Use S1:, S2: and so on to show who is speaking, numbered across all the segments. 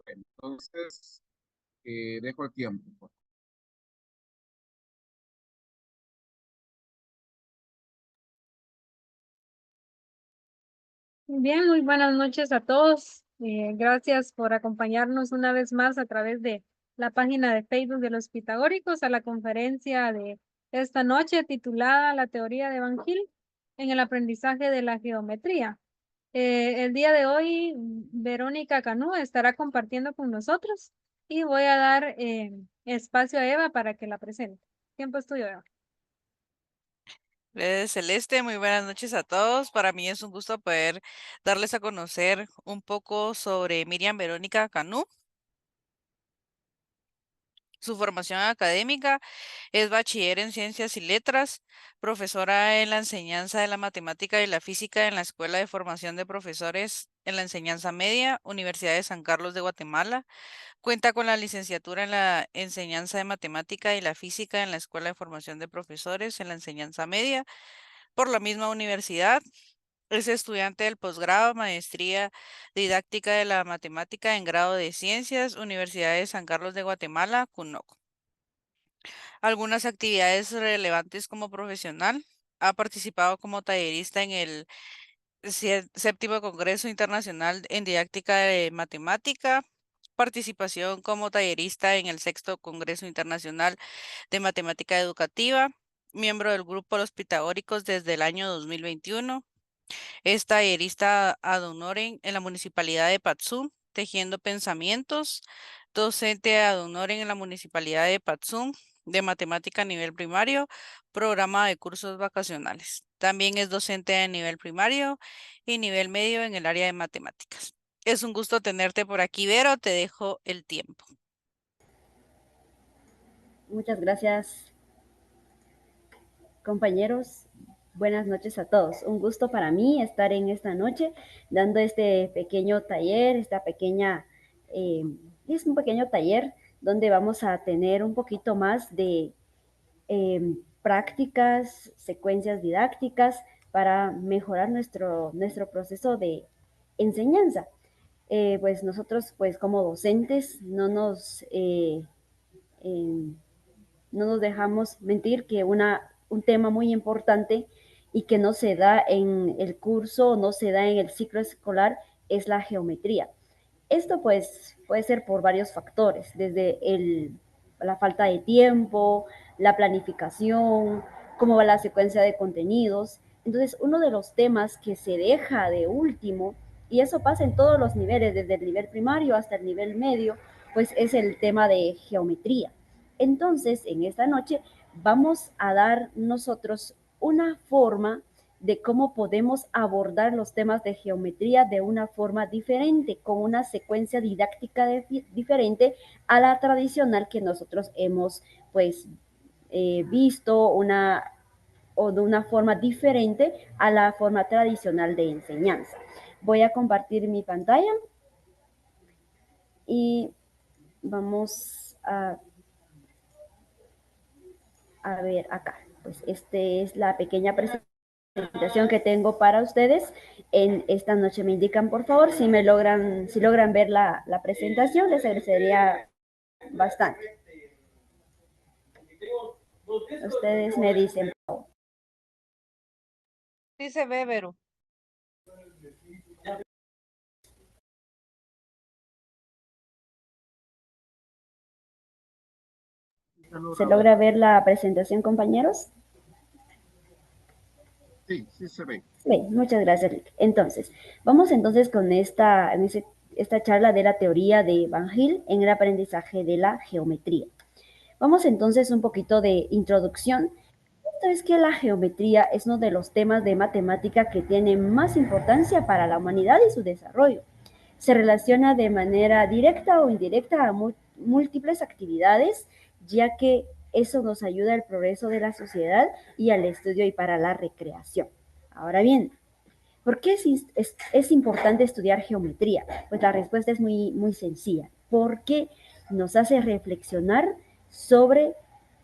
S1: Entonces, dejo el tiempo, pues.
S2: Bien, muy buenas noches a todos. Gracias por acompañarnos una vez más a través de la página de Facebook de los Pitagóricos a la conferencia de esta noche titulada La teoría de Van Gil en el aprendizaje de la geometría. El día de hoy, Verónica Canú estará compartiendo con nosotros y voy a dar espacio a Eva para que la presente. Tiempo es tuyo, Eva.
S3: Celeste, muy buenas noches a todos. Para mí es un gusto poder darles a conocer un poco sobre Miriam Verónica Canú. Su formación académica es bachiller en Ciencias y Letras, profesora en la enseñanza de la matemática y la física en la Escuela de Formación de Profesores en la Enseñanza Media, Universidad de San Carlos de Guatemala. Cuenta con la licenciatura en la enseñanza de matemática y la física en la Escuela de Formación de Profesores en la Enseñanza Media por la misma universidad. Es estudiante del posgrado, maestría didáctica de la matemática en grado de ciencias, Universidad de San Carlos de Guatemala, CUNOC. Algunas actividades relevantes como profesional. Ha participado como tallerista en el séptimo Congreso Internacional en Didáctica de Matemática. Participación como tallerista en el sexto Congreso Internacional de Matemática Educativa. Miembro del Grupo Los Pitagóricos desde el año 2021. Es tallerista ad honorem en la Municipalidad de Patzum, tejiendo pensamientos. Docente ad honorem en la Municipalidad de Patzum, de matemática a nivel primario, programa de cursos vacacionales. También es docente a nivel primario y nivel medio en el área de matemáticas. Es un gusto tenerte por aquí, Vero. Te dejo el tiempo.
S4: Muchas gracias, compañeros. Buenas noches a todos. Un gusto para mí estar en esta noche dando este pequeño taller, eh, es un pequeño taller donde vamos a tener un poquito más de prácticas, secuencias didácticas para mejorar nuestro proceso de enseñanza. Pues nosotros, pues como docentes, eh, no nos dejamos mentir que un tema muy importante y que no se da en el curso, no se da en el ciclo escolar, es la geometría. Esto pues puede ser por varios factores, desde la falta de tiempo, la planificación, cómo va la secuencia de contenidos. Entonces, uno de los temas que se deja de último, y eso pasa en todos los niveles, desde el nivel primario hasta el nivel medio, pues es el tema de geometría. Entonces, en esta noche vamos a dar nosotros una forma de cómo podemos abordar los temas de geometría de una forma diferente, con una secuencia didáctica diferente a la tradicional que nosotros hemos pues visto o de una forma diferente a la forma tradicional de enseñanza. Voy a compartir mi pantalla y vamos a ver acá. Pues esta es la pequeña presentación que tengo para ustedes en esta noche. Me indican, por favor, si logran ver la presentación, les agradecería bastante. Ustedes me dicen.
S3: Dice Vero.
S4: ¿Se logra ver la presentación, compañeros?
S1: Sí, sí se ve.
S4: Bien, muchas gracias, Rick. Entonces, vamos entonces con esta charla de la teoría de Van Gil en el aprendizaje de la geometría. Vamos entonces un poquito de introducción. Esto es que la geometría es uno de los temas de matemática que tiene más importancia para la humanidad y su desarrollo. Se relaciona de manera directa o indirecta a múltiples actividades, ya que eso nos ayuda al progreso de la sociedad y al estudio y para la recreación. Ahora bien, ¿por qué es importante estudiar geometría? Pues la respuesta es muy sencilla, porque nos hace reflexionar sobre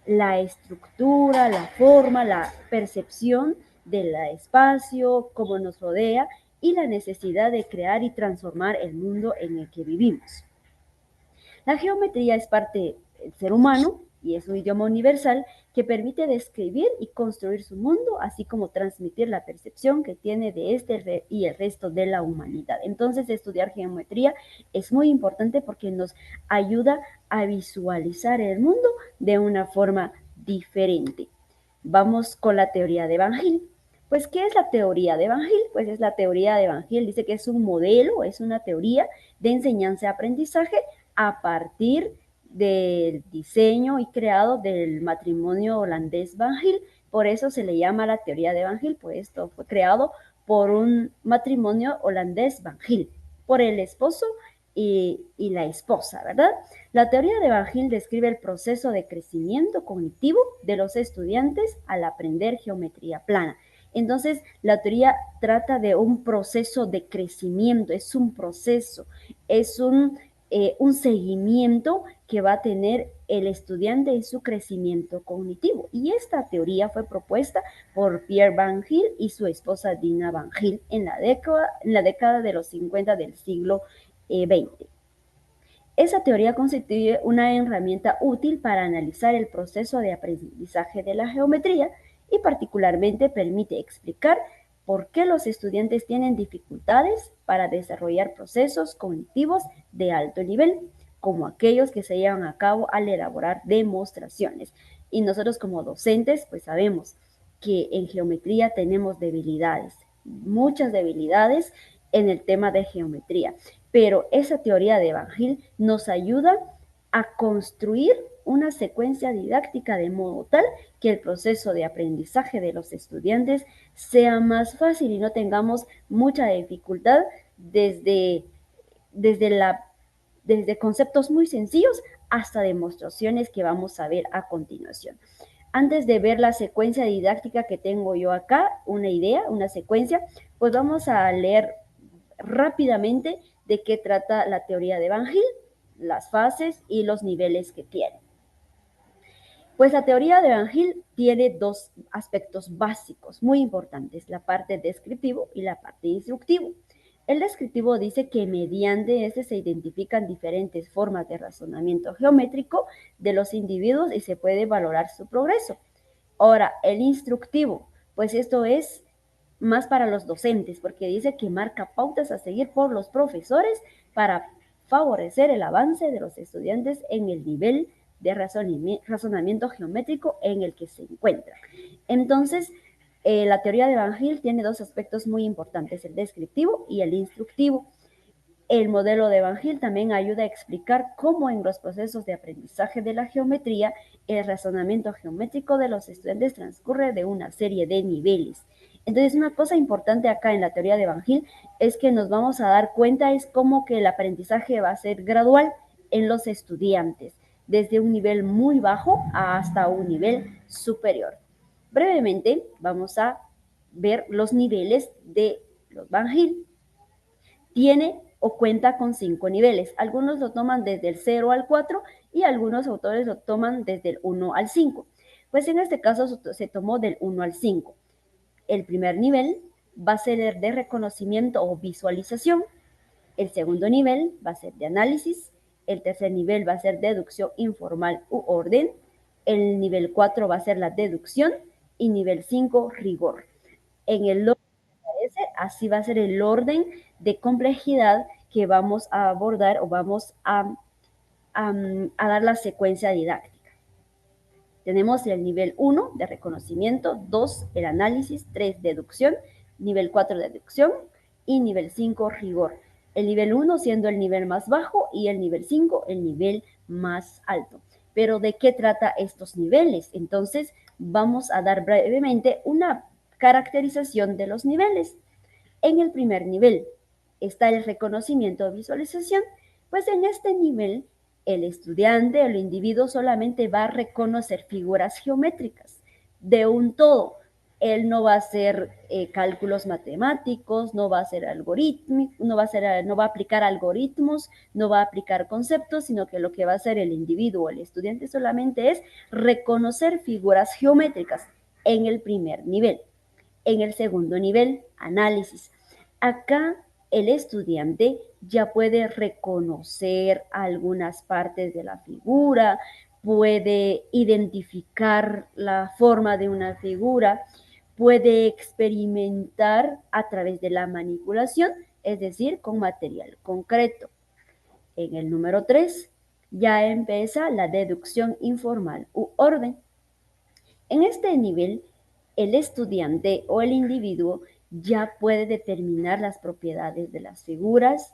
S4: la estructura, la forma, la percepción del espacio, cómo nos rodea y la necesidad de crear y transformar el mundo en el que vivimos. La geometría es parte del ser humano y es un idioma universal que permite describir y construir su mundo, así como transmitir la percepción que tiene de este y el resto de la humanidad. Entonces, estudiar geometría es muy importante porque nos ayuda a visualizar el mundo de una forma diferente. Vamos con la teoría de Van Gil. Pues, ¿qué es la teoría de Van Gil? Pues es la teoría de Van Gil, dice que es un modelo, es una teoría de enseñanza y aprendizaje a partir del diseño y creado del matrimonio holandés Van Gil. Por eso se le llama la teoría de Van Gil, pues esto fue creado por un matrimonio holandés Van Gil, por el esposo y la esposa, ¿verdad? La teoría de Van Gil describe el proceso de crecimiento cognitivo de los estudiantes al aprender geometría plana. Entonces, la teoría trata de un proceso de crecimiento, es un proceso, es un seguimiento que va a tener el estudiante en su crecimiento cognitivo. Y esta teoría fue propuesta por Pierre Van Gil y su esposa Dina Van Gil en la década de los 50 del siglo XX. Esa teoría constituye una herramienta útil para analizar el proceso de aprendizaje de la geometría y particularmente permite explicar por qué los estudiantes tienen dificultades para desarrollar procesos cognitivos de alto nivel, como aquellos que se llevan a cabo al elaborar demostraciones. Y nosotros como docentes, pues sabemos que en geometría tenemos debilidades, muchas debilidades en el tema de geometría. Pero esa teoría de Van Gil nos ayuda a construir una secuencia didáctica de modo tal que el proceso de aprendizaje de los estudiantes sea más fácil y no tengamos mucha dificultad desde conceptos muy sencillos hasta demostraciones que vamos a ver a continuación. Antes de ver la secuencia didáctica que tengo yo acá, una idea, una secuencia, pues vamos a leer rápidamente de qué trata la teoría de Van Gil, las fases y los niveles que tiene. Pues la teoría de Van Gil tiene dos aspectos básicos muy importantes, la parte descriptivo y la parte instructivo. El descriptivo dice que mediante este se identifican diferentes formas de razonamiento geométrico de los individuos y se puede valorar su progreso. Ahora, el instructivo, pues esto es más para los docentes, porque dice que marca pautas a seguir por los profesores para favorecer el avance de los estudiantes en el nivel de razonamiento geométrico en el que se encuentran. Entonces, la teoría de Van Gil tiene dos aspectos muy importantes, el descriptivo y el instructivo. El modelo de Van Gil también ayuda a explicar cómo en los procesos de aprendizaje de la geometría, el razonamiento geométrico de los estudiantes transcurre de una serie de niveles. Entonces, una cosa importante acá en la teoría de Van Gil es que nos vamos a dar cuenta es cómo que el aprendizaje va a ser gradual en los estudiantes, desde un nivel muy bajo hasta un nivel superior. Brevemente, vamos a ver los niveles de los Van Gil. Tiene o cuenta con 5 niveles. Algunos lo toman desde el 0 al 4 y algunos autores lo toman desde el 1 al 5. Pues en este caso se tomó del 1 al 5. El primer nivel va a ser el de reconocimiento o visualización. El segundo nivel va a ser de análisis. El tercer nivel va a ser deducción informal u orden. El nivel 4 va a ser la deducción y nivel 5 rigor. En el orden que aparece, así va a ser el orden de complejidad que vamos a abordar o vamos a dar la secuencia didáctica. Tenemos el nivel 1 de reconocimiento, 2 el análisis, 3 deducción, nivel 4 deducción y nivel 5 rigor. El nivel 1 siendo el nivel más bajo y el nivel 5 el nivel más alto. Pero ¿de qué trata estos niveles? Entonces vamos a dar brevemente una caracterización de los niveles. En el primer nivel está el reconocimiento o visualización, pues en este nivel el estudiante, el individuo solamente va a reconocer figuras geométricas de un todo. Él no va a hacer cálculos matemáticos, no va a hacer algoritmos, no va a aplicar algoritmos, no va a aplicar conceptos, sino que lo que va a hacer el individuo, el estudiante solamente es reconocer figuras geométricas en el primer nivel. En el segundo nivel, análisis. Acá el estudiante ya puede reconocer algunas partes de la figura, puede identificar la forma de una figura, puede experimentar a través de la manipulación, es decir, con material concreto. En el número 3 ya empieza la deducción informal u orden. En este nivel, el estudiante o el individuo ya puede determinar las propiedades de las figuras,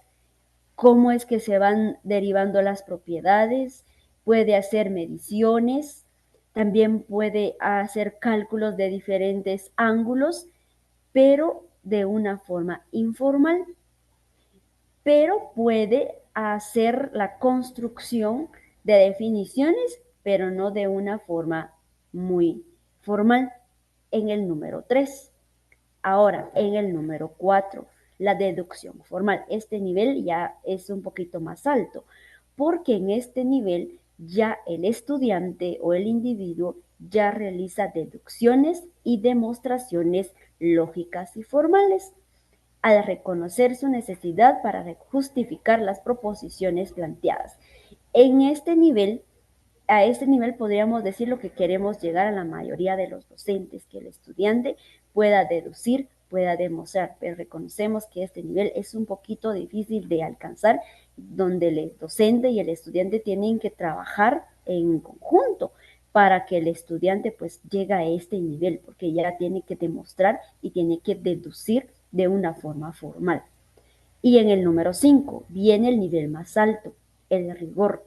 S4: cómo es que se van derivando las propiedades, puede hacer mediciones, también puede hacer cálculos de diferentes ángulos, pero de una forma informal, pero puede hacer la construcción de definiciones, pero no de una forma muy formal, en el número 3. Ahora, en el número 4, la deducción formal. Este nivel ya es un poquito más alto, porque en este nivel ya el estudiante o el individuo ya realiza deducciones y demostraciones lógicas y formales al reconocer su necesidad para justificar las proposiciones planteadas. En este nivel, a este nivel podríamos decir lo que queremos llegar a la mayoría de los docentes, que el estudiante pueda deducir, pueda demostrar, pero reconocemos que este nivel es un poquito difícil de alcanzar, donde el docente y el estudiante tienen que trabajar en conjunto para que el estudiante pues llegue a este nivel, porque ya tiene que demostrar y tiene que deducir de una forma formal. Y en el número 5 viene el nivel más alto, el rigor.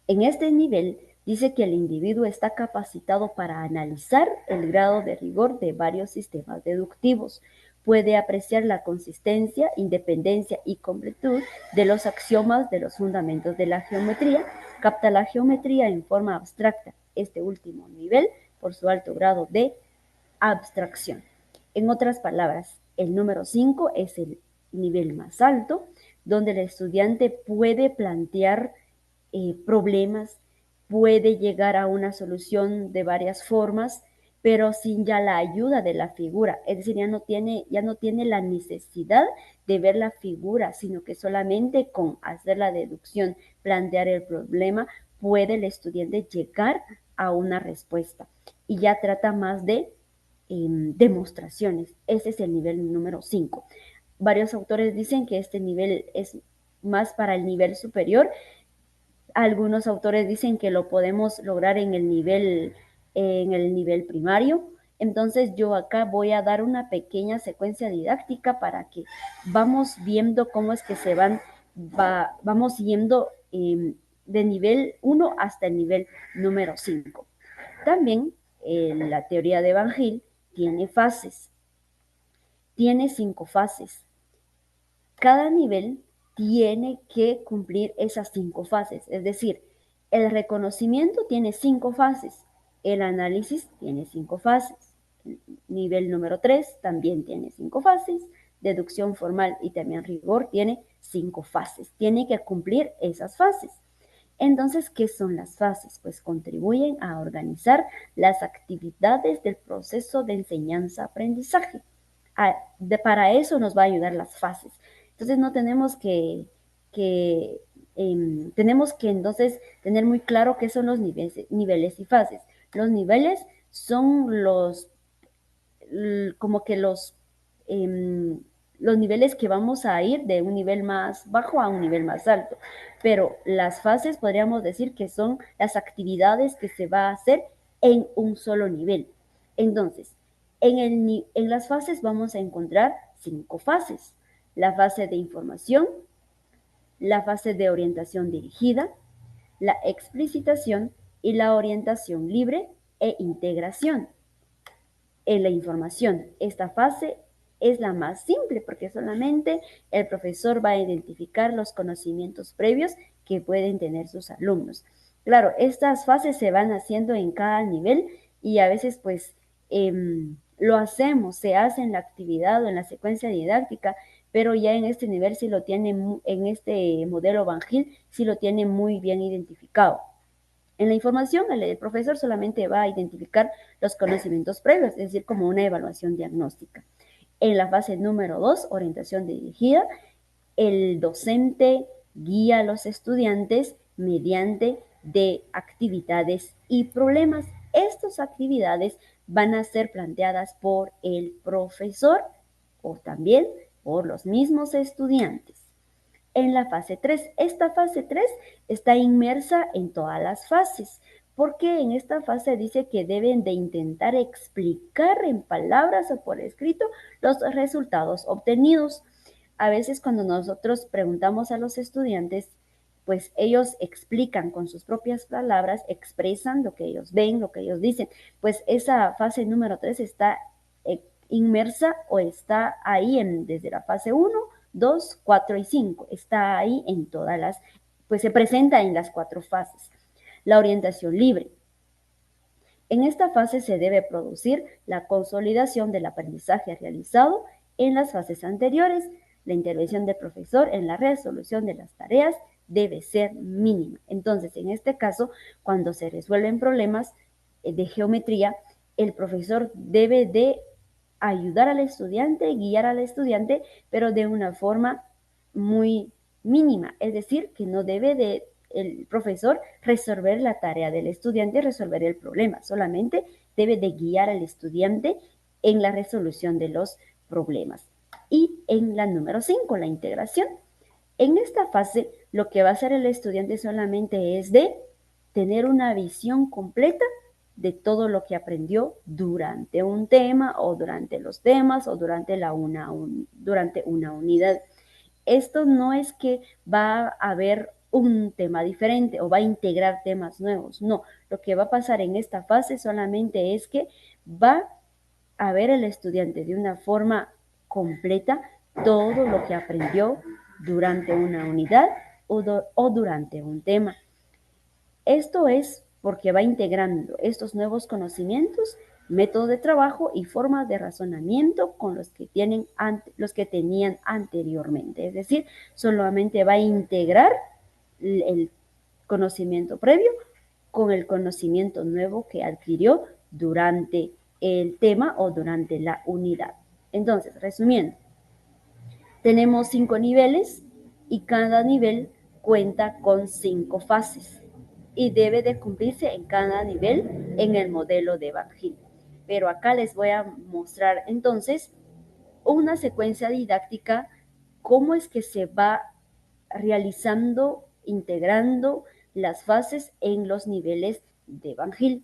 S4: En este nivel dice que el individuo está capacitado para analizar el grado de rigor de varios sistemas deductivos. Puede apreciar la consistencia, independencia y completud de los axiomas de los fundamentos de la geometría, capta la geometría en forma abstracta. Este último nivel, por su alto grado de abstracción. En otras palabras, el número 5 es el nivel más alto, donde el estudiante puede plantear problemas, puede llegar a una solución de varias formas, pero sin ya la ayuda de la figura. Es decir, ya no tiene la necesidad de ver la figura, sino que solamente con hacer la deducción, plantear el problema, puede el estudiante llegar a una respuesta. Y ya trata más de demostraciones. Ese es el nivel número 5. Varios autores dicen que este nivel es más para el nivel superior. Algunos autores dicen que lo podemos lograr en el nivel primario. Entonces yo acá voy a dar una pequeña secuencia didáctica para que vamos viendo cómo es que vamos yendo de nivel 1 hasta el nivel número 5. También la teoría de Van Gil tiene fases. Tiene 5 fases. Cada nivel tiene que cumplir esas 5 fases. Es decir, el reconocimiento tiene 5 fases. El análisis tiene 5 fases. Nivel número 3 también tiene 5 fases. Deducción formal y también rigor tiene 5 fases. Tiene que cumplir esas fases. Entonces, ¿qué son las fases? Pues contribuyen a organizar las actividades del proceso de enseñanza-aprendizaje. Para eso nos va a ayudar las fases. Entonces, no tenemos tenemos que entonces tener muy claro qué son los niveles y fases. Los niveles son como que los niveles que vamos a ir de un nivel más bajo a un nivel más alto. Pero las fases podríamos decir que son las actividades que se va a hacer en un solo nivel. Entonces, en las fases vamos a encontrar 5 fases. La fase de información, la fase de orientación dirigida, la explicitación y la orientación libre e integración. En la información, esta fase es la más simple porque solamente el profesor va a identificar los conocimientos previos que pueden tener sus alumnos. Claro, estas fases se van haciendo en cada nivel y a veces pues se hace en la actividad o en la secuencia didáctica, pero ya en este nivel sí lo tiene, en este modelo Van Gil, sí lo tiene muy bien identificado. En la información, el profesor solamente va a identificar los conocimientos previos, es decir, como una evaluación diagnóstica. En la fase número 2, orientación dirigida, el docente guía a los estudiantes mediante de actividades y problemas. Estas actividades van a ser planteadas por el profesor o también por los mismos estudiantes. En la fase 3, esta fase 3 está inmersa en todas las fases, porque en esta fase dice que deben de intentar explicar en palabras o por escrito los resultados obtenidos. A veces cuando nosotros preguntamos a los estudiantes, pues ellos explican con sus propias palabras, expresan lo que ellos ven, lo que ellos dicen. Pues esa fase número 3 está inmersa o está ahí desde la fase 1, 2, 4 y 5. Está ahí en todas las, pues se presenta en las 4 fases. La orientación libre. En esta fase se debe producir la consolidación del aprendizaje realizado en las fases anteriores. La intervención del profesor en la resolución de las tareas debe ser mínima. Entonces, en este caso, cuando se resuelven problemas de geometría, el profesor debe de ayudar al estudiante, guiar al estudiante, pero de una forma muy mínima. Es decir, que no debe de el profesor resolver la tarea del estudiante, resolver el problema. Solamente debe de guiar al estudiante en la resolución de los problemas. Y en la número 5, la integración. En esta fase, lo que va a hacer el estudiante solamente es de tener una visión completa de todo lo que aprendió durante un tema o durante los temas o durante una unidad. Esto no es que va a haber un tema diferente o va a integrar temas nuevos. No, lo que va a pasar en esta fase solamente es que va a ver el estudiante de una forma completa todo lo que aprendió durante una unidad o durante un tema. Esto es porque va integrando estos nuevos conocimientos, métodos de trabajo y formas de razonamiento con los que tenían anteriormente. Es decir, solamente va a integrar el conocimiento previo con el conocimiento nuevo que adquirió durante el tema o durante la unidad. Entonces, resumiendo, tenemos 5 niveles y cada nivel cuenta con 5 fases y debe de cumplirse en cada nivel en el modelo de Van Gil. Pero acá les voy a mostrar entonces una secuencia didáctica, cómo es que se va realizando, integrando las fases en los niveles de Van Gil.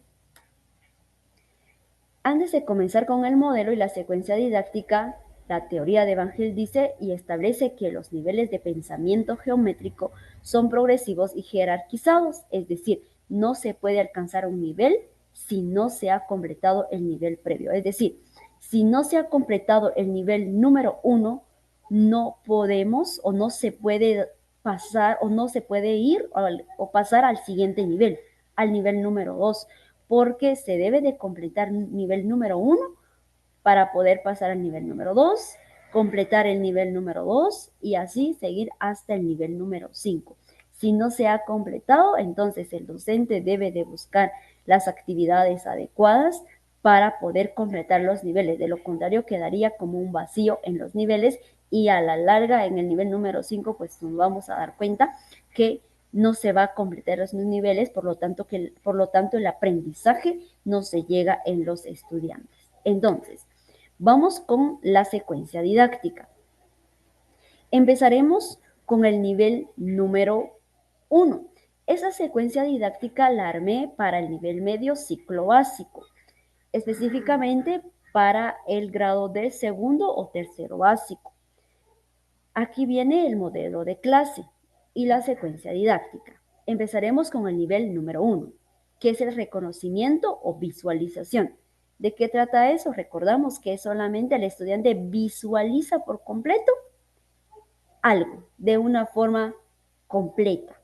S4: Antes de comenzar con el modelo y la secuencia didáctica, la teoría de Van Gil dice y establece que los niveles de pensamiento geométrico son progresivos y jerarquizados, es decir, no se puede alcanzar un nivel si no se ha completado el nivel previo. Es decir, si no se ha completado el nivel número 1, no podemos o no se puede pasar o no se puede ir o pasar al siguiente nivel, al nivel número 2, porque se debe de completar nivel número 1 para poder pasar al nivel número 2, completar el nivel número 2 y así seguir hasta el nivel número 5. Si no se ha completado, entonces el docente debe de buscar las actividades adecuadas para poder completar los niveles. De lo contrario, quedaría como un vacío en los niveles y a la larga, en el nivel número 5, pues nos vamos a dar cuenta que no se va a completar los niveles, por lo tanto el aprendizaje no se llega en los estudiantes. Entonces, vamos con la secuencia didáctica. Empezaremos con el nivel número 1. Esa secuencia didáctica la armé para el nivel medio ciclo básico, específicamente para el grado de segundo o tercero básico. Aquí viene el modelo de clase y la secuencia didáctica. Empezaremos con el nivel número 1, que es el reconocimiento o visualización. ¿De qué trata eso? Recordamos que solamente el estudiante visualiza por completo algo de una forma completa.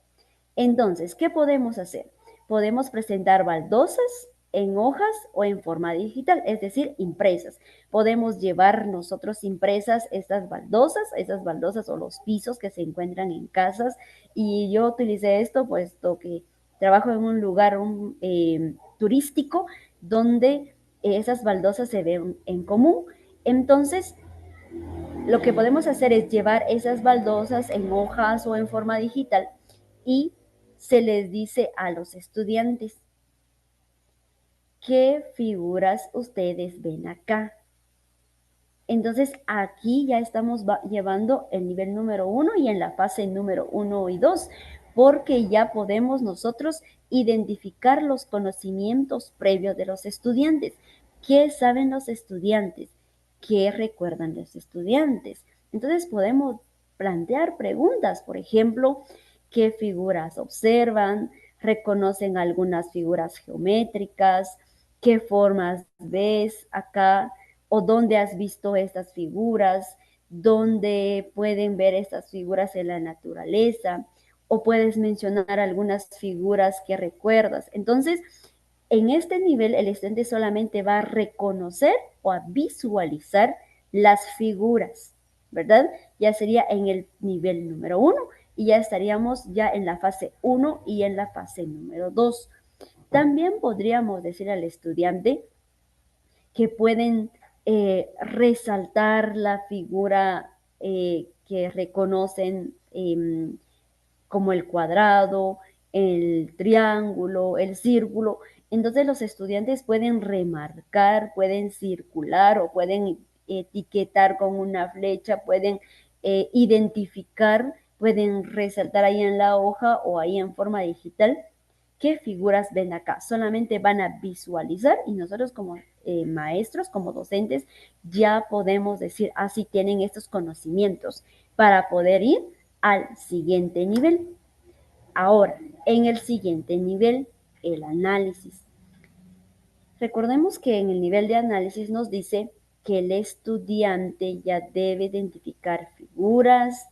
S4: Entonces, ¿qué podemos hacer? Podemos presentar baldosas en hojas o en forma digital, es decir, impresas. Podemos llevar nosotros impresas esas baldosas o los pisos que se encuentran en casas. Y yo utilicé esto puesto que trabajo en un lugar turístico donde esas baldosas se ven en común. Entonces, Lo que podemos hacer es llevar esas baldosas en hojas o en forma digital y se les dice a los estudiantes, ¿qué figuras ustedes ven acá? Entonces aquí ya estamos llevando el nivel número 1 y en la fase número 1 y 2, porque ya podemos nosotros identificar los conocimientos previos de los estudiantes. ¿Qué saben los estudiantes? ¿Qué recuerdan los estudiantes? Entonces podemos plantear preguntas, por ejemplo, ¿qué figuras observan? ¿Reconocen algunas figuras geométricas? ¿Qué formas ves acá? ¿O dónde has visto estas figuras? ¿Dónde pueden ver estas figuras en la naturaleza? ¿O puedes mencionar algunas figuras que recuerdas? Entonces, en este nivel, el estudiante solamente va a reconocer o a visualizar las figuras, ¿verdad? Ya sería en el nivel número 1 y ya estaríamos ya en la fase 1 y en la fase número 2. También podríamos decir al estudiante que pueden resaltar la figura que reconocen como el cuadrado, el triángulo, el círculo. Entonces los estudiantes pueden remarcar, pueden circular o pueden etiquetar con una flecha, pueden identificar, pueden resaltar ahí en la hoja o ahí en forma digital qué figuras ven acá. Solamente van a visualizar y nosotros como maestros, como docentes, ya podemos decir, así tienen estos conocimientos para poder ir al siguiente nivel. Ahora, en el siguiente nivel, el análisis. Recordemos que en el nivel de análisis nos dice que el estudiante ya debe identificar figuras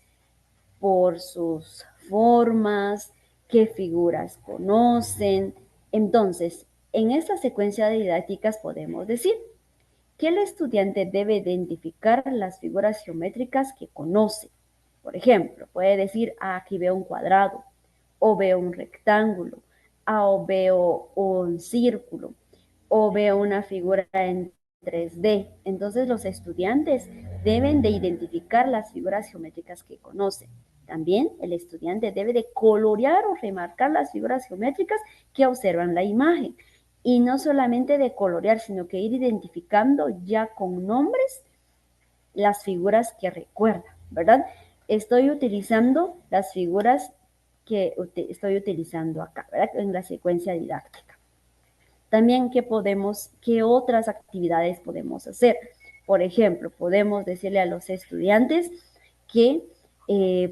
S4: por sus formas, qué figuras conocen. Entonces, en esta secuencia de didácticas podemos decir que el estudiante debe identificar las figuras geométricas que conoce. Por ejemplo, puede decir, aquí veo un cuadrado, o veo un rectángulo, o veo un círculo, o veo una figura en 3D. Entonces los estudiantes deben de identificar las figuras geométricas que conocen. También el estudiante debe de colorear o remarcar las figuras geométricas que observan la imagen. Y no solamente de colorear, sino que ir identificando ya con nombres las figuras que recuerdan, ¿verdad? Estoy utilizando las figuras que estoy utilizando acá, ¿verdad? En la secuencia didáctica. También, ¿qué otras actividades podemos hacer? Por ejemplo, podemos decirle a los estudiantes que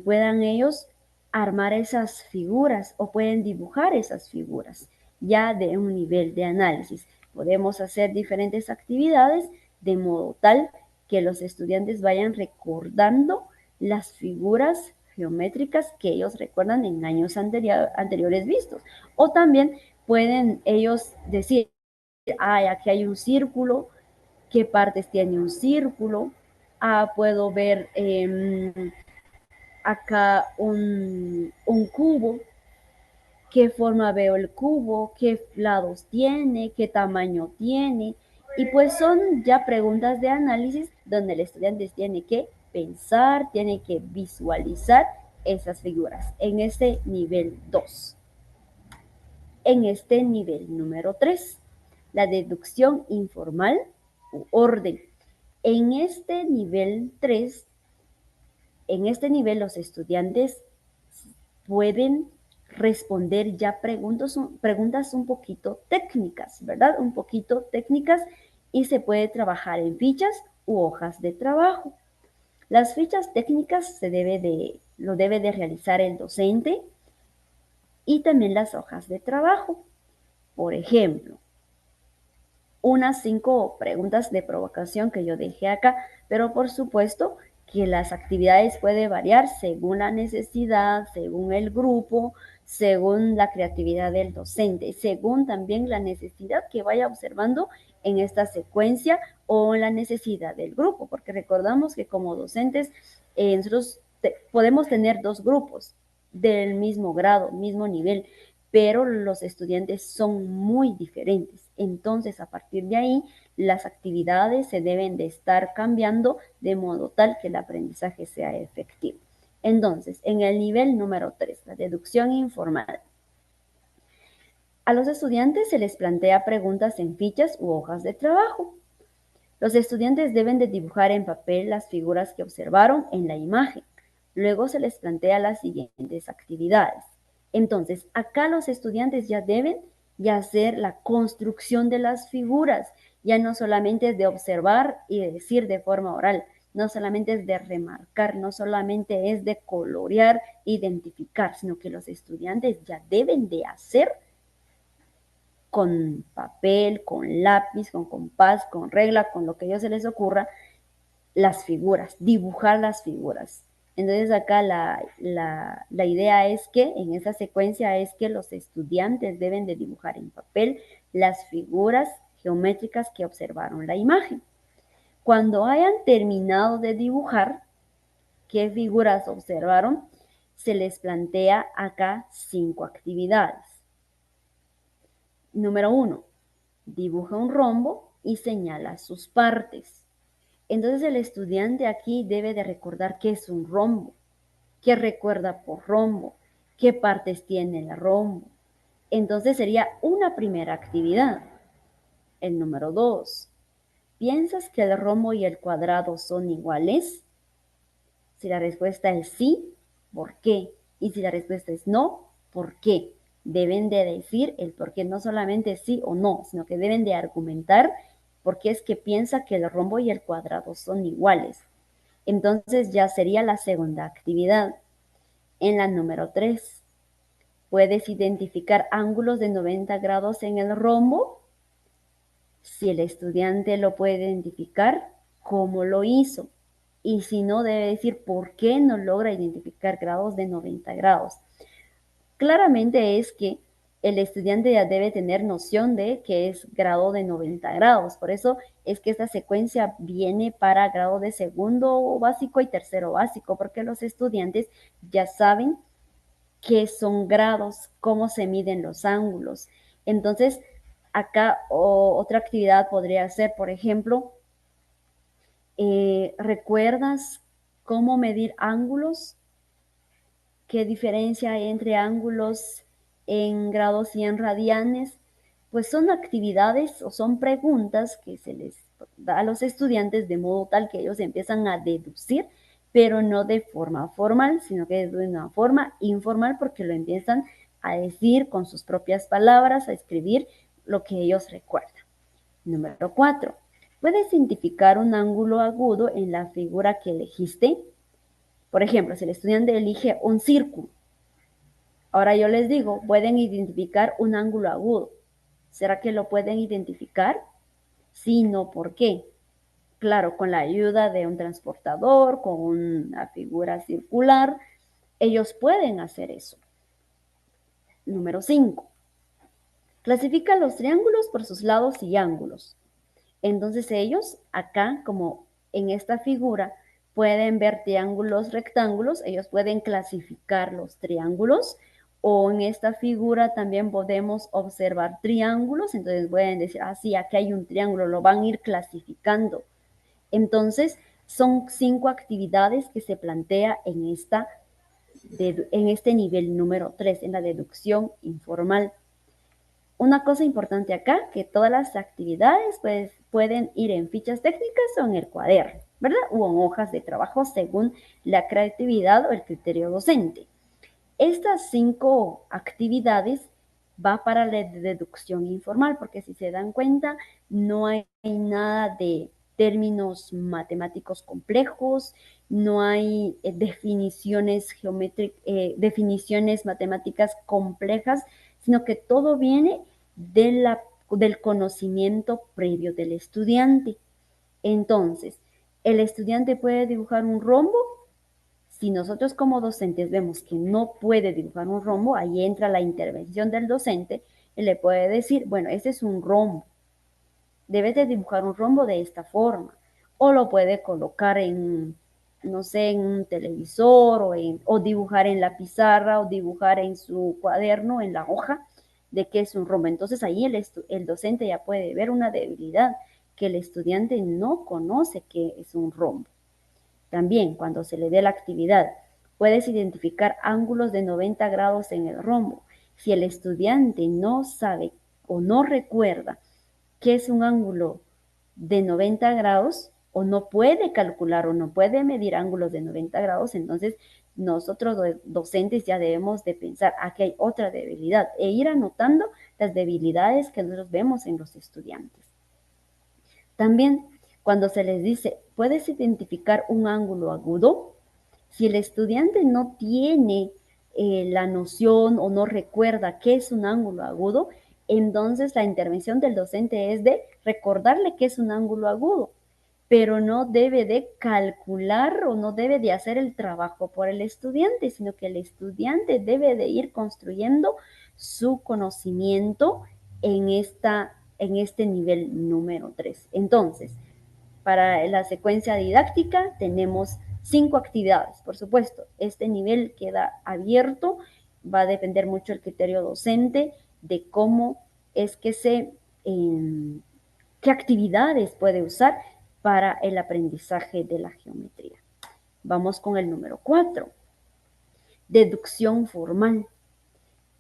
S4: puedan ellos armar esas figuras o pueden dibujar esas figuras ya de un nivel de análisis. Podemos hacer diferentes actividades de modo tal que los estudiantes vayan recordando las figuras geométricas que ellos recuerdan en años anteriores vistos. O también pueden ellos decir, aquí hay un círculo, qué partes tiene un círculo, puedo ver acá un cubo, qué forma veo el cubo, qué lados tiene, qué tamaño tiene. Y pues son ya preguntas de análisis donde el estudiante tiene que pensar, tiene que visualizar esas figuras en este nivel 2. En este nivel número 3, la deducción informal u orden. En este nivel 3, en este nivel los estudiantes pueden responder ya preguntas un poquito técnicas, ¿verdad? Un poquito técnicas y se puede trabajar en fichas u hojas de trabajo. Las fichas técnicas lo debe de realizar el docente y también las hojas de trabajo. Por ejemplo, unas 5 preguntas de provocación que yo dejé acá, pero por supuesto que las actividades pueden variar según la necesidad, según el grupo, según la creatividad del docente, según también la necesidad que vaya observando en esta secuencia o la necesidad del grupo, porque recordamos que como docentes nosotros podemos tener 2 grupos del mismo grado, mismo nivel, pero los estudiantes son muy diferentes. Entonces, a partir de ahí, las actividades se deben de estar cambiando de modo tal que el aprendizaje sea efectivo. Entonces, en el nivel número 3, la deducción informal. A los estudiantes se les plantea preguntas en fichas u hojas de trabajo. Los estudiantes deben de dibujar en papel las figuras que observaron en la imagen. Luego se les plantea las siguientes actividades. Entonces, acá los estudiantes ya deben de hacer la construcción de las figuras. Ya no solamente es de observar y de decir de forma oral, no solamente es de remarcar, no solamente es de colorear, identificar, sino que los estudiantes ya deben de hacer con papel, con lápiz, con compás, con regla, con lo que a ellos se les ocurra, las figuras, dibujar las figuras. Entonces acá la idea es que en esa secuencia es que los estudiantes deben de dibujar en papel las figuras geométricas que observaron la imagen. Cuando hayan terminado de dibujar qué figuras observaron, se les plantea acá 5 actividades. Número 1, dibuja un rombo y señala sus partes. Entonces el estudiante aquí debe de recordar qué es un rombo, qué recuerda por rombo, qué partes tiene el rombo. Entonces sería una primera actividad. El número 2, ¿piensas que el rombo y el cuadrado son iguales? Si la respuesta es sí, ¿por qué? Y si la respuesta es no, ¿por qué? Deben de decir el por qué, no solamente sí o no, sino que deben de argumentar por qué es que piensa que el rombo y el cuadrado son iguales. Entonces ya sería la segunda actividad. En la número 3, ¿puedes identificar ángulos de 90 grados en el rombo? Si el estudiante lo puede identificar, ¿cómo lo hizo? Y si no, debe decir por qué no logra identificar grados de 90 grados. Claramente es que el estudiante ya debe tener noción de que es grado de 90 grados. Por eso es que esta secuencia viene para grado de segundo básico y tercero básico, porque los estudiantes ya saben qué son grados, cómo se miden los ángulos. Entonces, acá otra actividad podría ser, por ejemplo, ¿recuerdas cómo medir ángulos? ¿Qué diferencia hay entre ángulos en grados y en radianes? Pues son actividades o son preguntas que se les da a los estudiantes de modo tal que ellos empiezan a deducir, pero no de forma formal, sino que de una forma informal porque lo empiezan a decir con sus propias palabras, a escribir lo que ellos recuerdan. Número 4. ¿Puedes identificar un ángulo agudo en la figura que elegiste? Por ejemplo, si el estudiante elige un círculo, ahora yo les digo, pueden identificar un ángulo agudo. ¿Será que lo pueden identificar? Sí, no, ¿por qué? Claro, con la ayuda de un transportador, con una figura circular, ellos pueden hacer eso. Número 5. Clasifica los triángulos por sus lados y ángulos. Entonces ellos acá, como en esta figura, pueden ver triángulos, rectángulos, ellos pueden clasificar los triángulos, o en esta figura también podemos observar triángulos, entonces pueden decir, ah, sí, aquí hay un triángulo, lo van a ir clasificando. Entonces, son 5 actividades que se plantea en este nivel número 3, en la deducción informal. Una cosa importante acá, que todas las actividades pues, pueden ir en fichas técnicas o en el cuaderno, ¿verdad? O en hojas de trabajo según la creatividad o el criterio docente. Estas 5 actividades va para la deducción informal, porque si se dan cuenta, no hay nada de términos matemáticos complejos, no hay definiciones definiciones matemáticas complejas, sino que todo viene del conocimiento previo del estudiante. Entonces, el estudiante puede dibujar un rombo. Si nosotros como docentes vemos que no puede dibujar un rombo, ahí entra la intervención del docente y le puede decir, bueno, ese es un rombo, debes de dibujar un rombo de esta forma, o lo puede colocar en, no sé, en un televisor o dibujar en la pizarra o dibujar en su cuaderno, en la hoja, de qué es un rombo. Entonces ahí el docente ya puede ver una debilidad, que el estudiante no conoce qué es un rombo. También, cuando se le dé la actividad, puedes identificar ángulos de 90 grados en el rombo. Si el estudiante no sabe o no recuerda qué es un ángulo de 90 grados, o no puede calcular o no puede medir ángulos de 90 grados, entonces nosotros docentes ya debemos de pensar, aquí hay otra debilidad, e ir anotando las debilidades que nosotros vemos en los estudiantes. También, cuando se les dice, ¿puedes identificar un ángulo agudo? Si el estudiante no tiene la noción o no recuerda qué es un ángulo agudo, entonces la intervención del docente es de recordarle qué es un ángulo agudo, pero no debe de calcular o no debe de hacer el trabajo por el estudiante, sino que el estudiante debe de ir construyendo su conocimiento en este nivel número 3. Entonces, para la secuencia didáctica tenemos 5 actividades, por supuesto. Este nivel queda abierto, va a depender mucho el criterio docente de cómo es que qué actividades puede usar para el aprendizaje de la geometría. Vamos con el número 4. Deducción formal.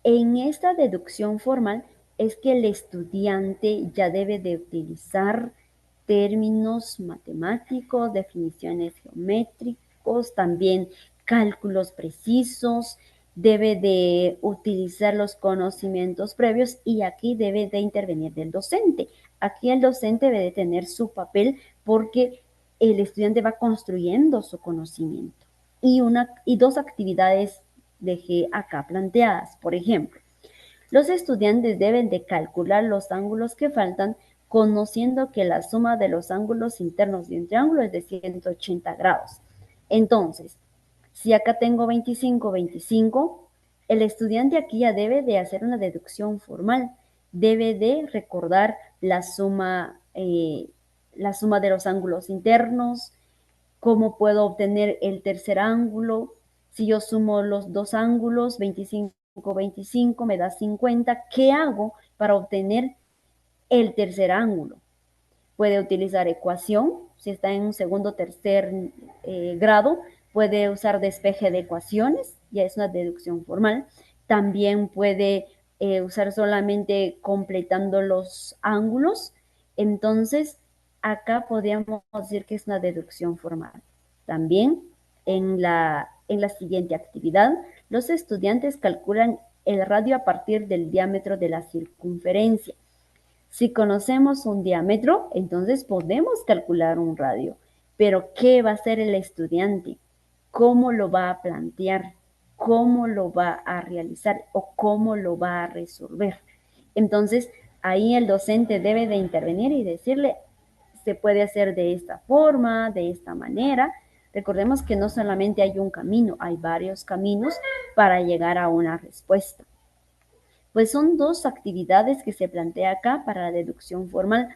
S4: En esta deducción formal es que el estudiante ya debe de utilizar términos matemáticos, definiciones geométricos, también cálculos precisos, debe de utilizar los conocimientos previos y aquí debe de intervenir el docente. Aquí el docente debe de tener su papel porque el estudiante va construyendo su conocimiento. Y 2 actividades dejé acá planteadas. Por ejemplo, los estudiantes deben de calcular los ángulos que faltan conociendo que la suma de los ángulos internos de un triángulo es de 180 grados. Entonces, si acá tengo 25, 25, el estudiante aquí ya debe de hacer una deducción formal. Debe de recordar la suma de los ángulos internos, cómo puedo obtener el tercer ángulo. Si yo sumo los 2 ángulos, 25, 25 me da 50. ¿Qué hago para obtener el tercer ángulo? Puede utilizar ecuación, si está en un segundo o tercer grado, puede usar despeje de ecuaciones, ya es una deducción formal. También puede usar solamente completando los ángulos. Entonces, acá podríamos decir que es una deducción formal. También en la siguiente actividad, los estudiantes calculan el radio a partir del diámetro de la circunferencia. Si conocemos un diámetro, entonces podemos calcular un radio. Pero, ¿qué va a hacer el estudiante? ¿Cómo lo va a plantear? ¿Cómo lo va a realizar? ¿O cómo lo va a resolver? Entonces, ahí el docente debe de intervenir y decirle, se puede hacer de esta forma, de esta manera. Recordemos que no solamente hay un camino, hay varios caminos para llegar a una respuesta. Pues son 2 actividades que se plantea acá para la deducción formal,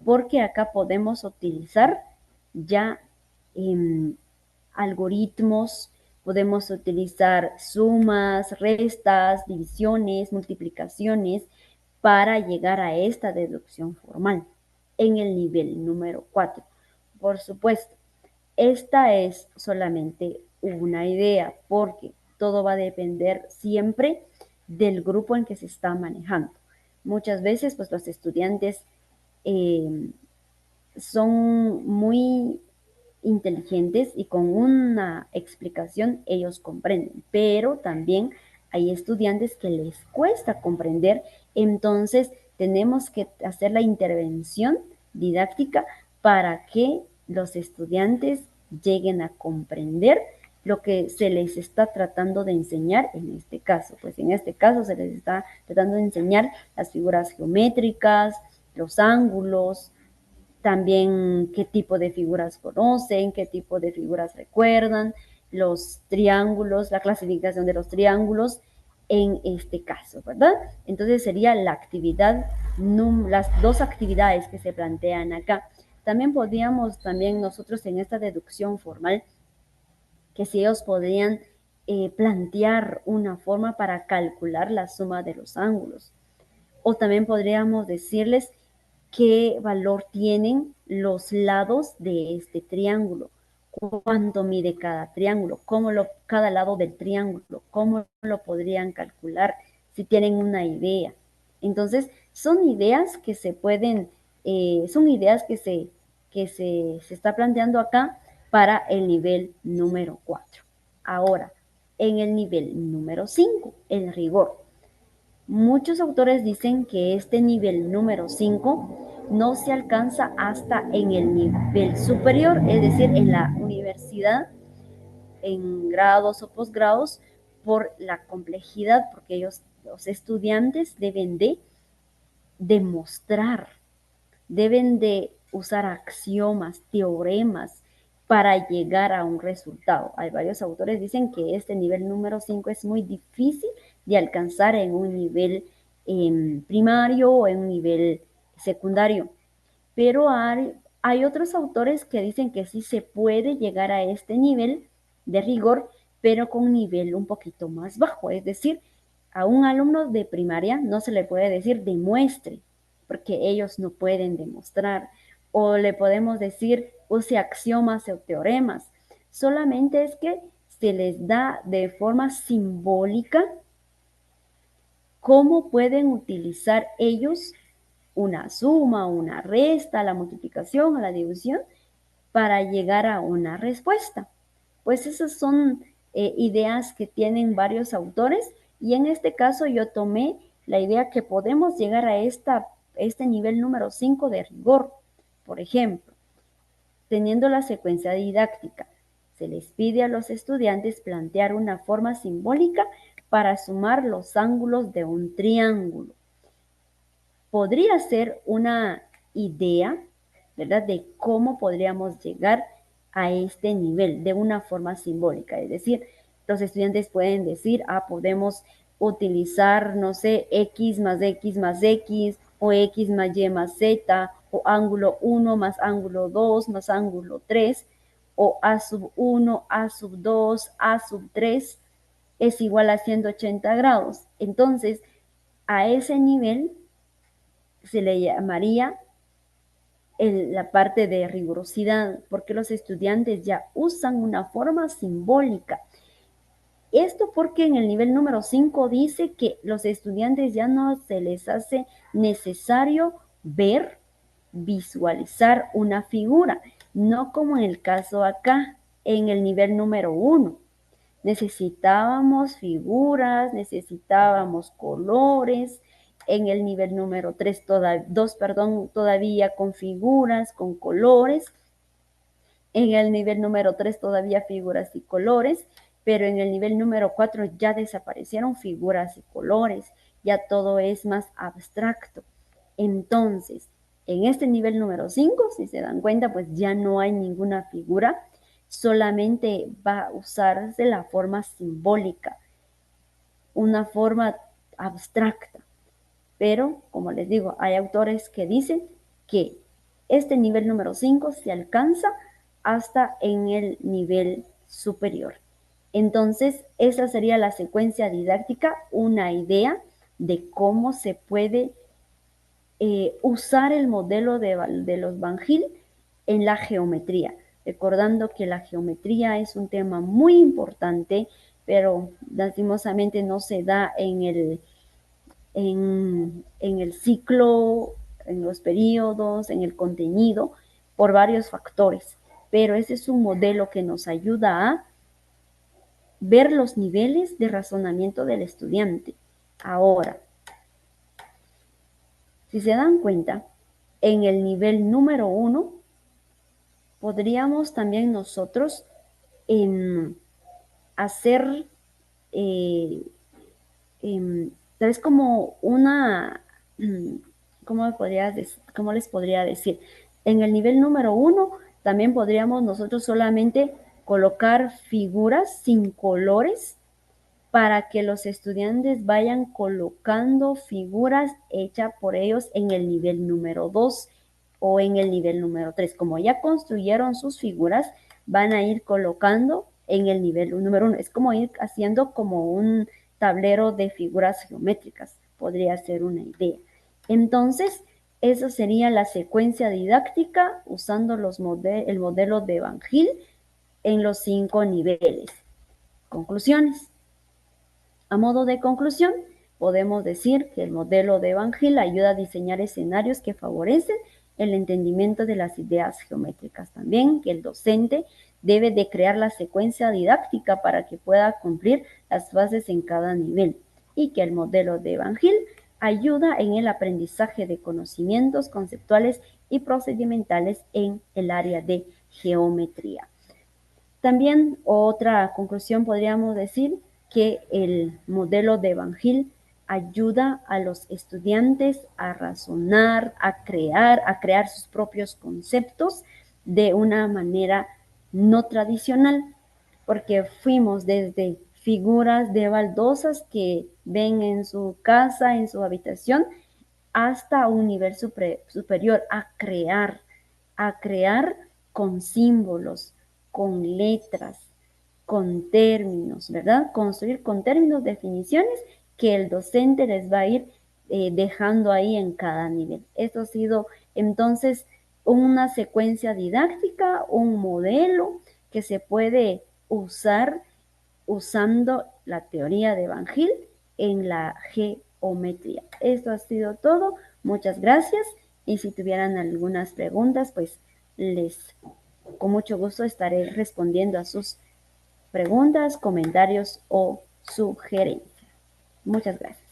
S4: porque acá podemos utilizar ya algoritmos, podemos utilizar sumas, restas, divisiones, multiplicaciones para llegar a esta deducción formal en el nivel número 4. Por supuesto, esta es solamente una idea porque todo va a depender siempre del grupo en que se está manejando. Muchas veces, pues los estudiantes son muy inteligentes y con una explicación ellos comprenden, pero también hay estudiantes que les cuesta comprender, entonces tenemos que hacer la intervención didáctica para que los estudiantes lleguen a comprender lo que se les está tratando de enseñar en este caso. Pues en este caso se les está tratando de enseñar las figuras geométricas, los ángulos, también qué tipo de figuras conocen, qué tipo de figuras recuerdan, los triángulos, la clasificación de los triángulos en este caso, ¿verdad? Entonces sería la actividad, las 2 actividades que se plantean acá. También podríamos, nosotros en esta deducción formal, que si ellos podrían plantear una forma para calcular la suma de los ángulos. O también podríamos decirles qué valor tienen los lados de este triángulo, cuánto mide cada triángulo, cada lado del triángulo, cómo lo podrían calcular, si tienen una idea. Entonces, son ideas que se pueden, son ideas que se está planteando acá para el nivel número 4. Ahora, en el nivel número 5, el rigor. Muchos autores dicen que este nivel número 5 no se alcanza hasta en el nivel superior, es decir, en la universidad, en grados o posgrados, por la complejidad, porque los estudiantes deben de demostrar, deben de usar axiomas, teoremas para llegar a un resultado. Hay varios autores que dicen que este nivel número 5 es muy difícil de alcanzar en un nivel primario o en un nivel secundario. Pero hay otros autores que dicen que sí se puede llegar a este nivel de rigor, pero con un nivel un poquito más bajo. Es decir, a un alumno de primaria no se le puede decir demuestre, porque ellos no pueden demostrar. O le podemos decir use axiomas o teoremas. Solamente es que se les da de forma simbólica cómo pueden utilizar ellos una suma, una resta, la multiplicación, la división, para llegar a una respuesta. Pues esas son ideas que tienen varios autores y en este caso yo tomé la idea que podemos llegar a este nivel número 5 de rigor. Por ejemplo, teniendo la secuencia didáctica, se les pide a los estudiantes plantear una forma simbólica para sumar los ángulos de un triángulo. Podría ser una idea, ¿verdad?, de cómo podríamos llegar a este nivel de una forma simbólica. Es decir, los estudiantes pueden decir, podemos utilizar, no sé, x más x más x, o x más y más z, o ángulo 1 más ángulo 2 más ángulo 3, o a sub 1, a sub 2, a sub 3 es igual a 180 grados. Entonces, a ese nivel se le llamaría la parte de rigurosidad, porque los estudiantes ya usan una forma simbólica. Esto porque en el nivel número 5 dice que los estudiantes ya no se les hace necesario ver, visualizar una figura, no como en el caso acá, en el nivel número 1. Necesitábamos figuras, necesitábamos colores. En el nivel número 2, todavía con figuras, con colores. En el nivel número 3 todavía figuras y colores, pero en el nivel número 4 ya desaparecieron figuras y colores, ya todo es más abstracto. Entonces, en este nivel número 5, si se dan cuenta, pues ya no hay ninguna figura, solamente va a usarse la forma simbólica, una forma abstracta. Pero, como les digo, hay autores que dicen que este nivel número 5 se alcanza hasta en el nivel superior. Entonces, esa sería la secuencia didáctica, una idea de cómo se puede usar el modelo de los Van Gil en la geometría, recordando que la geometría es un tema muy importante, pero lastimosamente no se da en el ciclo, en los periodos, en el contenido, por varios factores. Pero ese es un modelo que nos ayuda a ver los niveles de razonamiento del estudiante. Ahora, si se dan cuenta, en el nivel número 1, podríamos también nosotros hacer tal vez como ¿cómo les podría decir? En el nivel número 1 también podríamos nosotros solamente colocar figuras sin colores para que los estudiantes vayan colocando figuras hechas por ellos en el nivel número 2 o en el nivel número 3. Como ya construyeron sus figuras, van a ir colocando en el nivel número 1. Es como ir haciendo como un tablero de figuras geométricas, podría ser una idea. Entonces, esa sería la secuencia didáctica usando el modelo de Van Gil en los 5 niveles. Conclusiones. A modo de conclusión, podemos decir que el modelo de Van Gil ayuda a diseñar escenarios que favorecen el entendimiento de las ideas geométricas. También que el docente debe de crear la secuencia didáctica para que pueda cumplir las fases en cada nivel y que el modelo de Van Gil ayuda en el aprendizaje de conocimientos conceptuales y procedimentales en el área de geometría. También otra conclusión podríamos decir que el modelo de Van Gil ayuda a los estudiantes a razonar, a crear sus propios conceptos de una manera no tradicional, porque fuimos desde figuras de baldosas que ven en su casa, en su habitación, hasta un nivel superior, a crear con símbolos, con letras, con términos, ¿verdad? Construir con términos, definiciones que el docente les va a ir dejando ahí en cada nivel. Esto ha sido entonces una secuencia didáctica, un modelo que se puede usar usando la teoría de Van Gil en la geometría. Esto ha sido todo. Muchas gracias. Y si tuvieran algunas preguntas, pues con mucho gusto estaré respondiendo a sus preguntas, comentarios o sugerencias. Muchas gracias.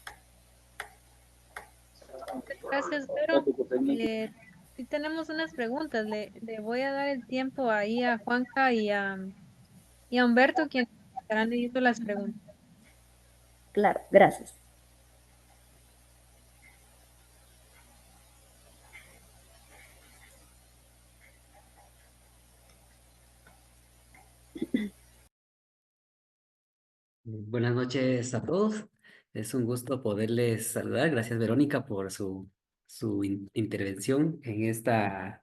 S2: Muchas gracias, Vero. Sí tenemos unas preguntas. Le voy a dar el tiempo ahí a Juanca y a Humberto, quienes estarán leyendo las preguntas.
S4: Claro, gracias.
S5: Buenas noches a todos. Es un gusto poderles saludar. Gracias, Verónica, por su intervención en esta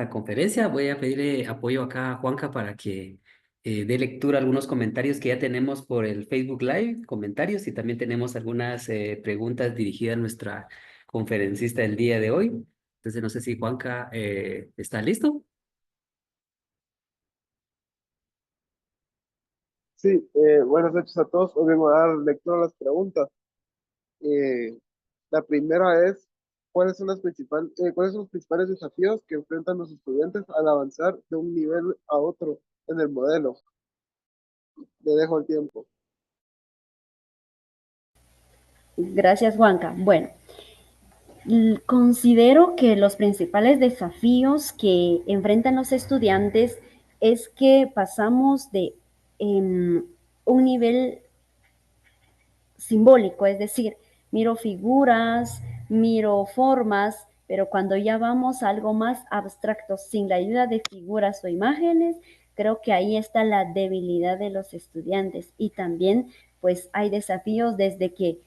S5: conferencia. Voy a pedirle apoyo acá a Juanca para que dé lectura a algunos comentarios que ya tenemos por el Facebook Live, comentarios, y también tenemos algunas preguntas dirigidas a nuestra conferencista del día de hoy. Entonces, no sé si Juanca está listo.
S6: Sí, buenas noches a todos. Hoy vengo a dar lectura a las preguntas. Eh, la primera es, ¿cuáles son los principales desafíos que enfrentan los estudiantes al avanzar de un nivel a otro en el modelo? Le dejo el tiempo.
S4: Gracias, Juanca. Bueno, considero que los principales desafíos que enfrentan los estudiantes es que pasamos de un nivel simbólico, es decir, miro figuras, miro formas, pero cuando ya vamos a algo más abstracto, sin la ayuda de figuras o imágenes, creo que ahí está la debilidad de los estudiantes. Y también, pues, hay desafíos desde que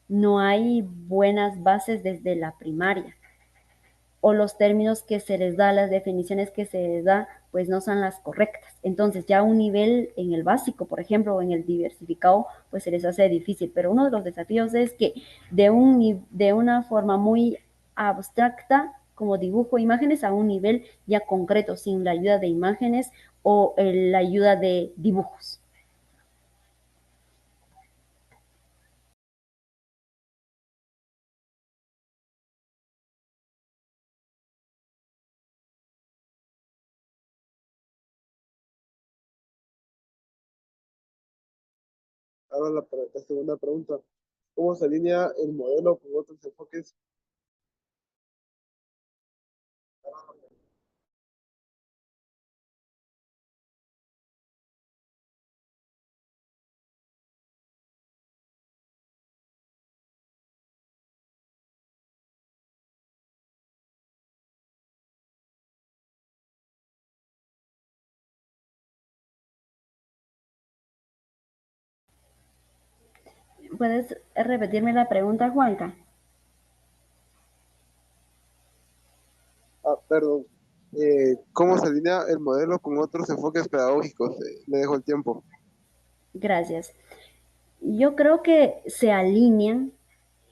S4: no hay buenas bases desde la primaria o los términos que se les da, las definiciones que se les da, pues no son las correctas. Entonces ya un nivel en el básico, por ejemplo, o en el diversificado, pues se les hace difícil. Pero uno de los desafíos es que de una forma muy abstracta, como dibujo imágenes, a un nivel ya concreto, sin la ayuda de imágenes o la ayuda de dibujos.
S6: Ahora la segunda pregunta. ¿Cómo se alinea el modelo con otros enfoques?
S4: ¿Puedes repetirme la pregunta, Juanca?
S6: Perdón. ¿Cómo se alinea el modelo con otros enfoques pedagógicos? Le dejo el tiempo.
S4: Gracias. Yo creo que se alinean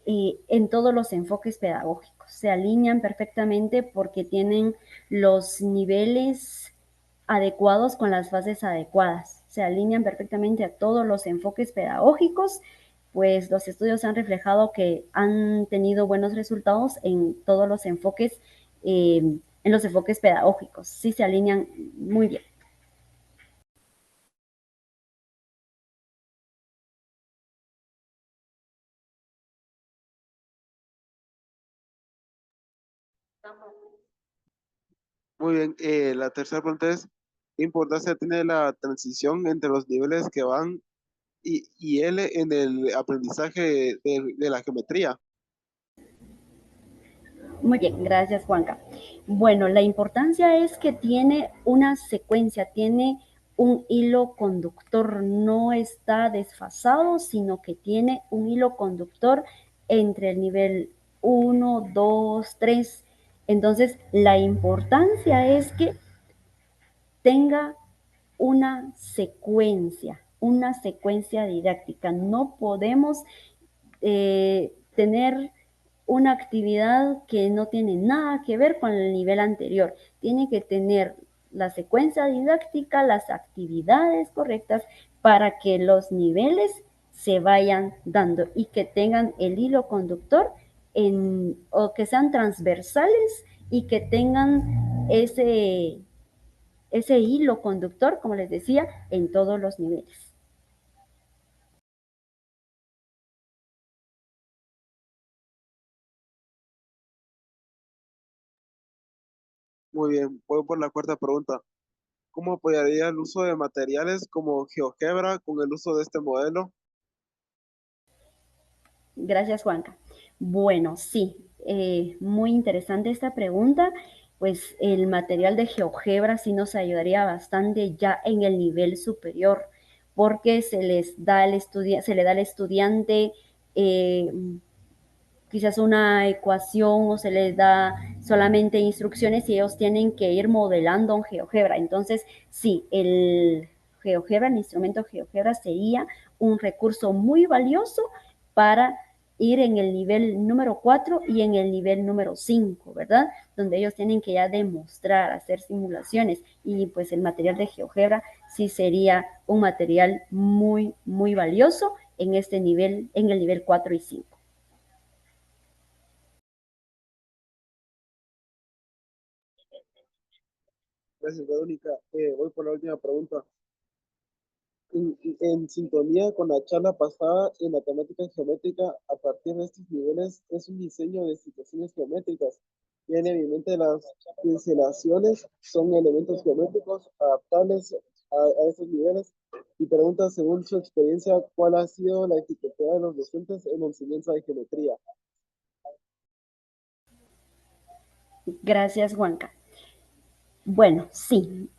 S4: en todos los enfoques pedagógicos. Se alinean perfectamente porque tienen los niveles adecuados con las fases adecuadas. Se alinean perfectamente a todos los enfoques pedagógicos, pues los estudios han reflejado que han tenido buenos resultados en todos los enfoques, en los enfoques pedagógicos. Sí se alinean muy bien.
S6: Muy bien, la tercera pregunta es, ¿qué importancia tiene la transición entre los niveles que van y L en el aprendizaje de la geometría?
S4: Muy bien, gracias Juanca. Bueno, la importancia es que tiene una secuencia, tiene un hilo conductor, no está desfasado, sino que tiene un hilo conductor entre el nivel 1, 2, 3. Entonces, la importancia es que tenga una secuencia didáctica. No podemos tener una actividad que no tiene nada que ver con el nivel anterior. Tiene que tener la secuencia didáctica, las actividades correctas para que los niveles se vayan dando y que tengan el hilo conductor o que sean transversales y que tengan ese hilo conductor, como les decía, en todos los niveles.
S6: Muy bien, voy por la cuarta pregunta. ¿Cómo apoyaría el uso de materiales como GeoGebra con el uso de este modelo?
S4: Gracias, Juanca. Bueno, sí, muy interesante esta pregunta. Pues el material de GeoGebra sí nos ayudaría bastante ya en el nivel superior, porque se le da al estudiante quizás una ecuación o se les da solamente instrucciones y ellos tienen que ir modelando un GeoGebra. Entonces, sí, el GeoGebra, el instrumento GeoGebra sería un recurso muy valioso para ir en el nivel número 4 y en el nivel número 5, ¿verdad? Donde ellos tienen que ya demostrar, hacer simulaciones y pues el material de GeoGebra sí sería un material muy, muy valioso en este nivel, en el nivel 4 y 5.
S6: Gracias, Verónica. Voy por la última pregunta. En sintonía con la charla pasada en la temática geométrica, a partir de estos niveles es un diseño de situaciones geométricas. Viene a mi mente las pincelaciones, son elementos geométricos adaptables a estos niveles. Y pregunta, según su experiencia, ¿cuál ha sido la dificultad de los docentes en la enseñanza de geometría?
S4: Gracias, Juanca. Bueno, sí,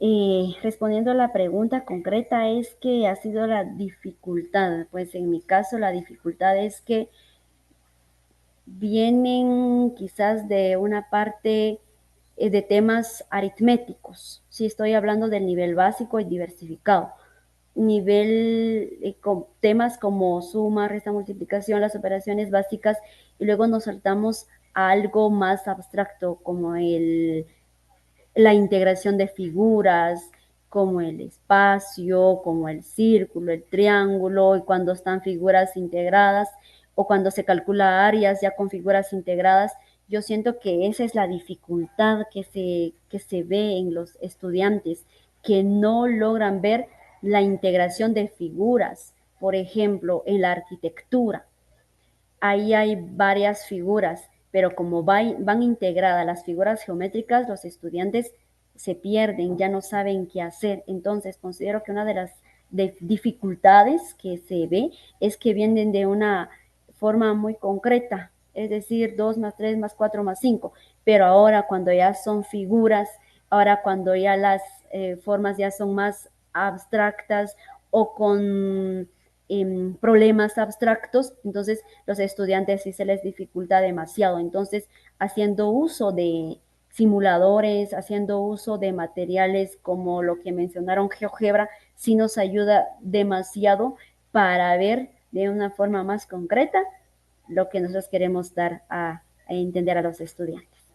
S4: respondiendo a la pregunta concreta es que ha sido la dificultad. Pues en mi caso la dificultad es que vienen quizás de una parte de temas aritméticos. Sí, estoy hablando del nivel básico y diversificado. Nivel con temas como suma, resta, multiplicación, las operaciones básicas, y luego nos saltamos a algo más abstracto como la integración de figuras, como el espacio, como el círculo, el triángulo, y cuando están figuras integradas o cuando se calcula áreas ya con figuras integradas. Yo siento que esa es la dificultad que se ve en los estudiantes, que no logran ver la integración de figuras, por ejemplo, en la arquitectura ahí hay varias figuras, pero como van integradas las figuras geométricas, los estudiantes se pierden, ya no saben qué hacer. Entonces, considero que una de las dificultades que se ve es que vienen de una forma muy concreta, es decir, 2 más 3 más 4 más 5, pero ahora cuando ya son figuras, ahora cuando ya las formas ya son más abstractas o con problemas abstractos, entonces los estudiantes sí se les dificulta demasiado. Entonces, haciendo uso de simuladores, haciendo uso de materiales como lo que mencionaron GeoGebra, sí nos ayuda demasiado para ver de una forma más concreta lo que nosotros queremos dar a entender a los estudiantes.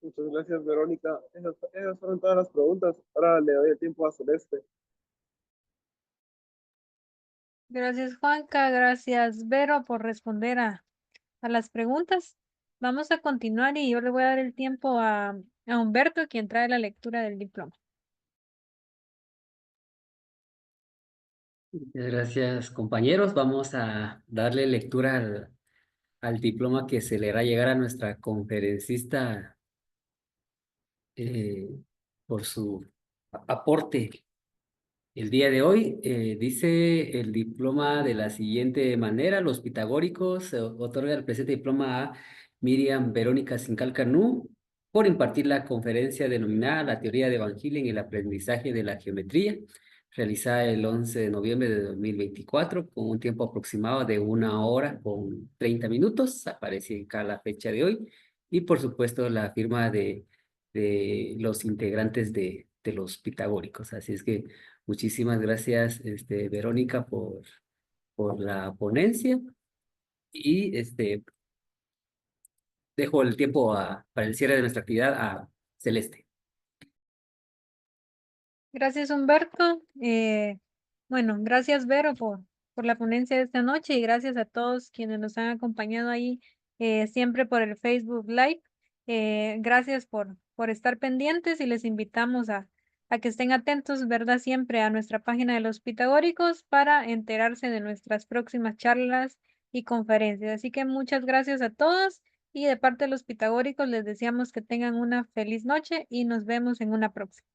S6: Muchas gracias, Verónica. Esas fueron todas las preguntas. Ahora le doy el tiempo a Celeste.
S2: Gracias, Juanca. Gracias, Vero, por responder a las preguntas. Vamos a continuar y yo le voy a dar el tiempo a Humberto, quien trae la lectura del diploma.
S5: Muchas gracias, compañeros. Vamos a darle lectura al diploma que se le hará llegar a nuestra conferencista por su aporte. El día de hoy dice el diploma de la siguiente manera: los pitagóricos otorga el presente diploma a Miriam Verónica Sincalcanú por impartir la conferencia denominada La teoría de Van Gielen y el aprendizaje de la geometría, realizada el 11 de noviembre de 2024 con un tiempo aproximado de 1 hora con 30 minutos. Aparece acá la fecha de hoy y por supuesto la firma de los integrantes de los pitagóricos. Así es que muchísimas gracias, Verónica, por la ponencia y dejo el tiempo para el cierre de nuestra actividad a Celeste.
S2: Gracias, Humberto. Bueno, gracias, Vero, por la ponencia de esta noche y gracias a todos quienes nos han acompañado ahí siempre por el Facebook Live. Gracias por estar pendientes y les invitamos a que estén atentos, ¿verdad? Siempre a nuestra página de los Pitagóricos para enterarse de nuestras próximas charlas y conferencias. Así que muchas gracias a todos y de parte de los Pitagóricos les deseamos que tengan una feliz noche y nos vemos en una próxima.